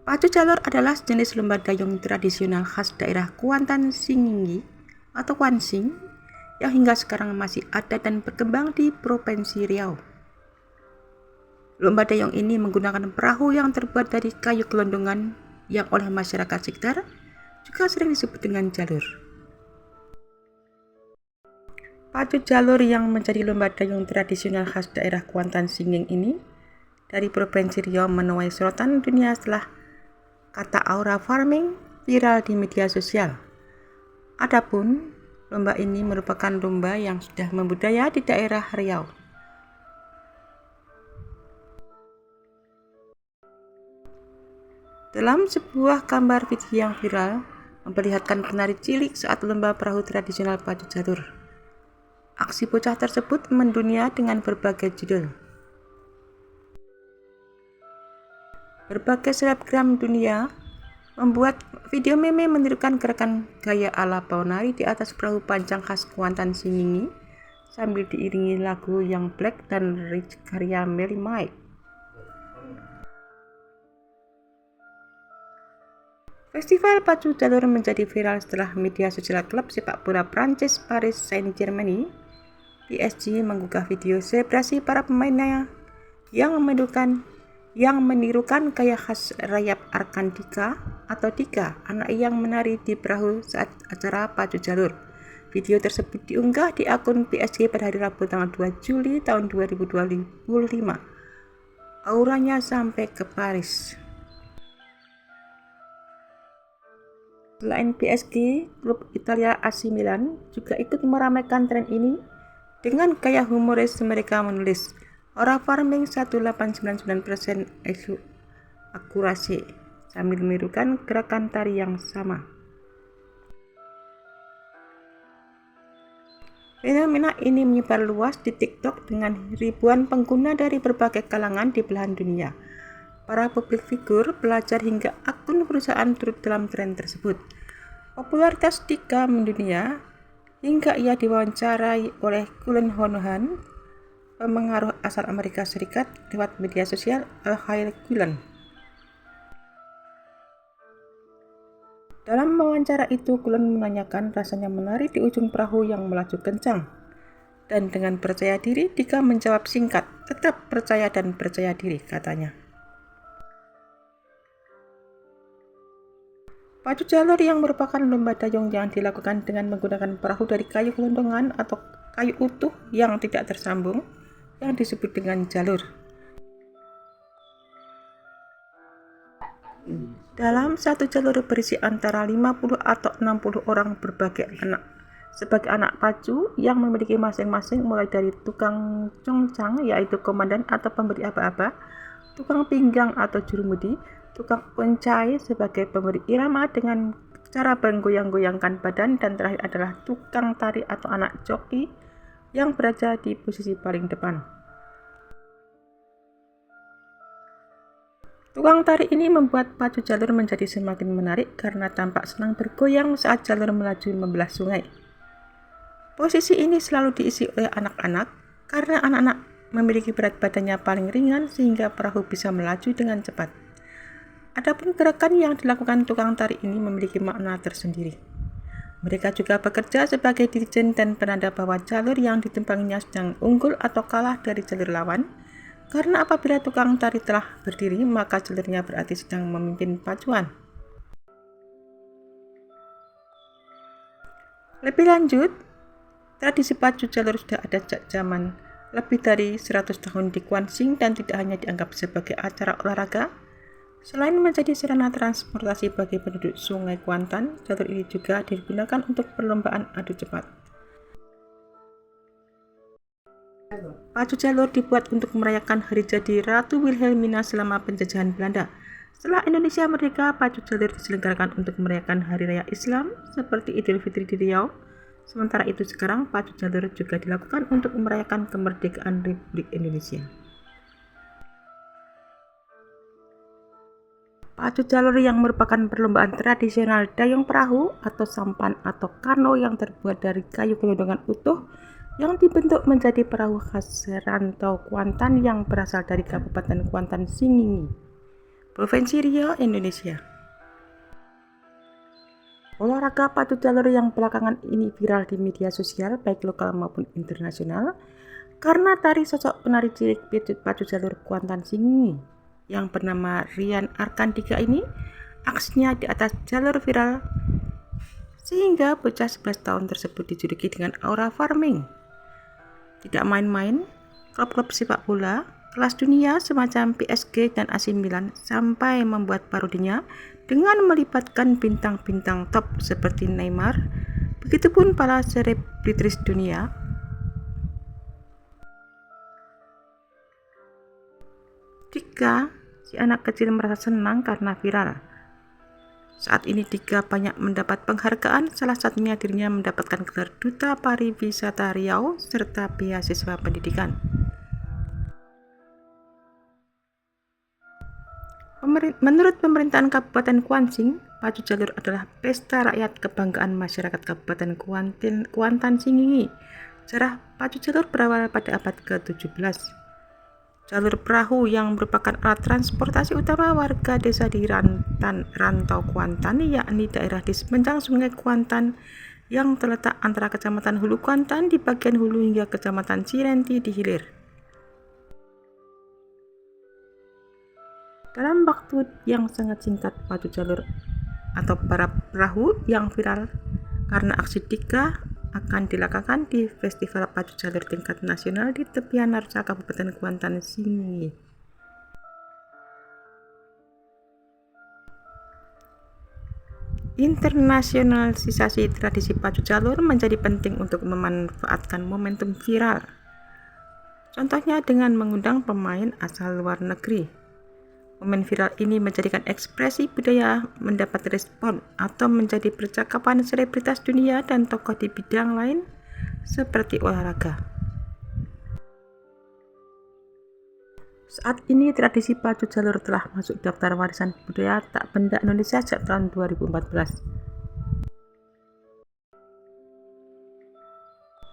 Pacu jalur adalah jenis lomba dayung tradisional khas daerah Kuantan Singingi atau Kuansing yang hingga sekarang masih ada dan berkembang di Provinsi Riau. Lomba dayung ini menggunakan perahu yang terbuat dari kayu gelondongan yang oleh masyarakat sekitar juga sering disebut dengan jalur. Pacu jalur yang menjadi lomba dayung tradisional khas daerah Kuantan Singing ini dari Provinsi Riau menuai sorotan dunia setelah kata aura farming viral di media sosial. Adapun lomba ini merupakan lomba yang sudah membudaya di daerah Riau. Dalam sebuah gambar video yang viral memperlihatkan penari cilik saat lomba perahu tradisional pacu jalur. Aksi bocah tersebut mendunia dengan berbagai judul. Berbagai selebgram dunia membuat video meme menirukan gerakan gaya ala penari di atas perahu panjang khas Kuantan Singingi sambil diiringi lagu yang Black dan Rich karya Mary Mike. Festival pacu jalur menjadi viral setelah media sosial klub sepak bola Prancis Paris Saint-Germain PSG menggugah video selebrasi para pemainnya yang menirukan gaya khas rayap Arkandika atau Dika, anak yang menari di perahu saat acara pacu jalur. Video tersebut diunggah di akun PSG pada hari Rabu tanggal 2 Juli tahun 2025. Auranya sampai ke Paris. Selain PSG, klub Italia AC Milan juga ikut meramaikan tren ini dengan gaya humoris. Mereka menulis Aura Farming 1899% akurasi sambil menirukan gerakan tari yang sama. Fenomena ini menyebar luas di TikTok dengan ribuan pengguna dari berbagai kalangan di belahan dunia. Para publik figur, pelajar hingga akun perusahaan turut dalam tren tersebut. Popularitas Dika mendunia hingga ia diwawancarai oleh Cullen Honohan, pemengaruh asal Amerika Serikat, lewat media sosial Al-Khail Cullen. Dalam wawancara itu, Cullen menanyakan rasanya menari di ujung perahu yang melaju kencang. Dan dengan percaya diri, Dika menjawab singkat, tetap percaya dan percaya diri, katanya. Pacu jalur yang merupakan lomba dayung yang dilakukan dengan menggunakan perahu dari kayu gelondongan atau kayu utuh yang tidak tersambung yang disebut dengan jalur. Dalam satu jalur berisi antara 50 atau 60 orang sebagai anak pacu yang memiliki masing-masing mulai dari tukang congcang yaitu komandan atau pemberi aba-aba, tukang pinggang atau jurumudi, tukang uncai sebagai pemberi irama dengan cara menggoyang-goyangkan badan, dan terakhir adalah tukang tari atau anak joki yang berada di posisi paling depan. Tukang tari ini membuat pacu jalur menjadi semakin menarik karena tampak senang bergoyang saat jalur melaju membelah sungai. Posisi ini selalu diisi oleh anak-anak karena anak-anak memiliki berat badannya paling ringan sehingga perahu bisa melaju dengan cepat. Adapun gerakan yang dilakukan tukang tari ini memiliki makna tersendiri. Mereka juga bekerja sebagai dirjen dan penanda bahwa jalur yang ditumpanginya sedang unggul atau kalah dari jalur lawan, karena apabila tukang tari telah berdiri, maka jalurnya berarti sedang memimpin pacuan. Lebih lanjut, tradisi pacu jalur sudah ada sejak zaman lebih dari 100 tahun di Kuansing dan tidak hanya dianggap sebagai acara olahraga. Selain menjadi sarana transportasi bagi penduduk Sungai Kuantan, jalur ini juga digunakan untuk perlombaan adu cepat. Pacu jalur dibuat untuk merayakan hari jadi Ratu Wilhelmina selama penjajahan Belanda. Setelah Indonesia merdeka, pacu jalur diselenggarakan untuk merayakan hari raya Islam seperti Idul Fitri di Riau. Sementara itu sekarang pacu jalur juga dilakukan untuk merayakan kemerdekaan Republik Indonesia. Pacu jalur yang merupakan perlombaan tradisional dayung perahu atau sampan atau kano yang terbuat dari kayu gelondongan utuh yang dibentuk menjadi perahu khas rantau Kuantan yang berasal dari Kabupaten Kuantan Singingi. Provinsi Riau, Indonesia. Olahraga pacu jalur yang belakangan ini viral di media sosial baik lokal maupun internasional karena tari sosok penari cilik pacu jalur Kuantan Singingi yang bernama Rian Arkandika ini aksinya di atas jalur viral sehingga bocah 11 tahun tersebut dijuluki dengan aura farming. Tidak main-main, klub-klub sepak bola kelas dunia semacam PSG dan AC Milan sampai membuat parodinya dengan melibatkan bintang-bintang top seperti Neymar, begitupun para selebritis dunia. Dika, si anak kecil merasa senang karena viral. Saat ini Dika banyak mendapat penghargaan, salah satunya dirinya mendapatkan gelar Duta Pariwisata Riau serta beasiswa pendidikan. Menurut pemerintahan Kabupaten Kuantan, pacu jalur adalah pesta rakyat kebanggaan masyarakat Kabupaten Kuantan Singingi. Sejarah pacu jalur berawal pada abad ke-17. Jalur perahu yang merupakan alat transportasi utama warga desa di Rantau Kuantan, yakni daerah di sepanjang Sungai Kuantan yang terletak antara Kecamatan Hulu Kuantan di bagian hulu hingga Kecamatan Cirenti di hilir. Dalam waktu yang sangat singkat, pacu jalur atau para perahu yang viral karena aksi Dika akan dilakukan di Festival Pacu Jalur tingkat nasional di tepian Narsa Kabupaten Kuantan Singingi. Internasionalisasi tradisi pacu jalur menjadi penting untuk memanfaatkan momentum viral. Contohnya dengan mengundang pemain asal luar negeri. Momen viral ini menjadikan ekspresi budaya mendapat respon atau menjadi percakapan selebritas dunia dan tokoh di bidang lain seperti olahraga. Saat ini tradisi pacu jalur telah masuk daftar warisan budaya tak benda Indonesia sejak tahun 2014.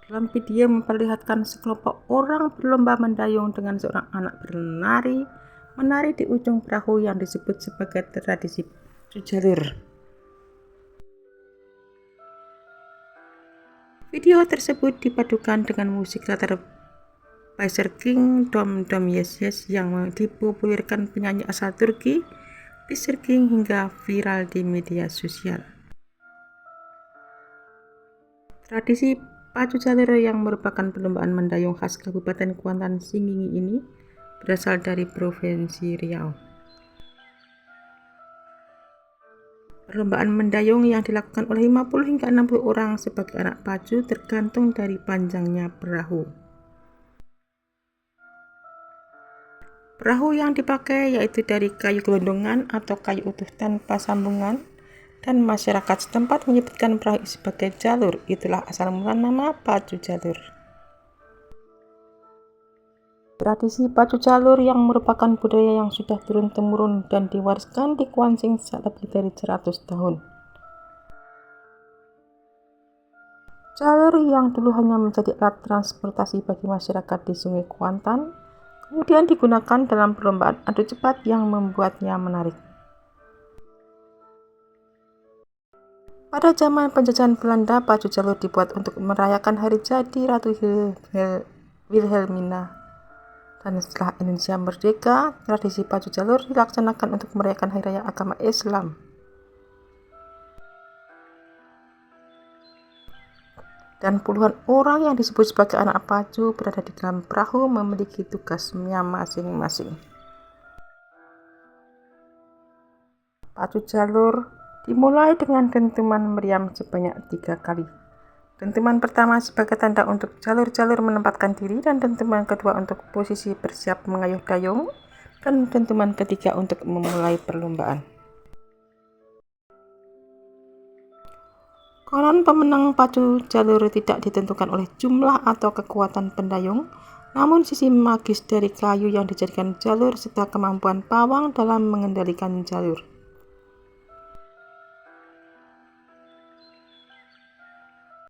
Dalam video memperlihatkan sekelompok orang berlomba mendayung dengan seorang anak menari di ujung perahu yang disebut sebagai tradisi pacu jalur. Video tersebut dipadukan dengan musik latar Baser King Dom Dom Yes Yes yang dipopulerkan penyanyi asal Turki Baser King hingga viral di media sosial. Tradisi pacu jalur yang merupakan perlombaan mendayung khas Kabupaten Kuantan Singingi ini berasal dari Provinsi Riau. Perlombaan mendayung yang dilakukan oleh 50 hingga 60 orang sebagai anak pacu tergantung dari panjangnya perahu. Perahu yang dipakai yaitu dari kayu gelondongan atau kayu utuh tanpa sambungan, dan masyarakat setempat menyebutkan perahu sebagai jalur. Itulah asal mula nama pacu jalur. Tradisi pacu jalur yang merupakan budaya yang sudah turun-temurun dan diwariskan di Kuantan lebih dari 100 tahun. Jalur yang dulu hanya menjadi alat transportasi bagi masyarakat di Sungai Kuantan, kemudian digunakan dalam perlombaan adu cepat yang membuatnya menarik. Pada zaman penjajahan Belanda, pacu jalur dibuat untuk merayakan hari jadi Ratu Wilhelmina. Dan setelah Indonesia merdeka, tradisi pacu jalur dilaksanakan untuk merayakan hari raya agama Islam. Dan puluhan orang yang disebut sebagai anak pacu berada di dalam perahu memiliki tugasnya masing-masing. Pacu jalur dimulai dengan dentuman meriam sebanyak 3 kali. Dentuman pertama sebagai tanda untuk jalur-jalur menempatkan diri, dan dentuman kedua untuk posisi bersiap mengayuh dayung, dan dentuman ketiga untuk memulai perlombaan. Konon pemenang pacu jalur tidak ditentukan oleh jumlah atau kekuatan pendayung, namun sisi magis dari kayu yang dijadikan jalur serta kemampuan pawang dalam mengendalikan jalur.